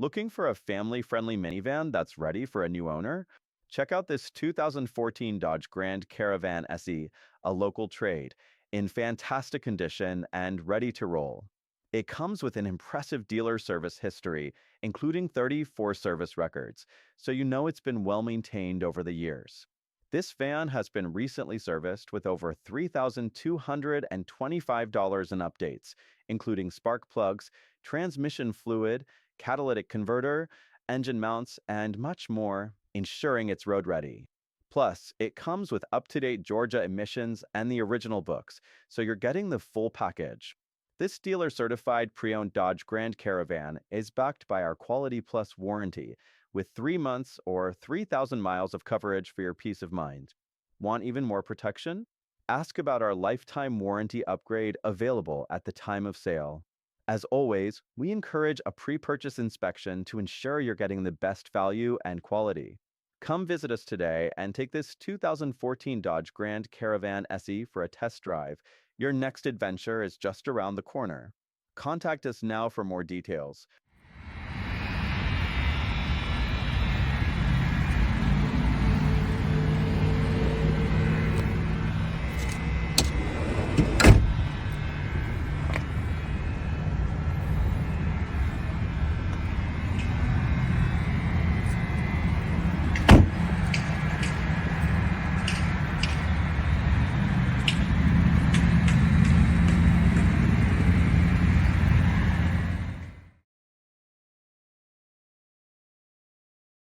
Looking for a family-friendly minivan that's ready for a new owner? Check out this 2014 Dodge Grand Caravan SE, a local trade, in fantastic condition and ready to roll. It comes with an impressive dealer service history, including 34 service records, so you know it's been well maintained over the years. This van has been recently serviced with over $3,225 in updates, including spark plugs, transmission fluid, catalytic converter, engine mounts, and much more, ensuring it's road ready. Plus, it comes with up-to-date Georgia emissions and the original books, so you're getting the full package. This dealer-certified pre-owned Dodge Grand Caravan is backed by our Quality Plus warranty, with 3 months or 3,000 miles of coverage for your peace of mind. Want even more protection? Ask about our lifetime warranty upgrade available at the time of sale. As always, we encourage a pre-purchase inspection to ensure you're getting the best value and quality. Come visit us today and take this 2014 Dodge Grand Caravan SE for a test drive. Your next adventure is just around the corner. Contact us now for more details.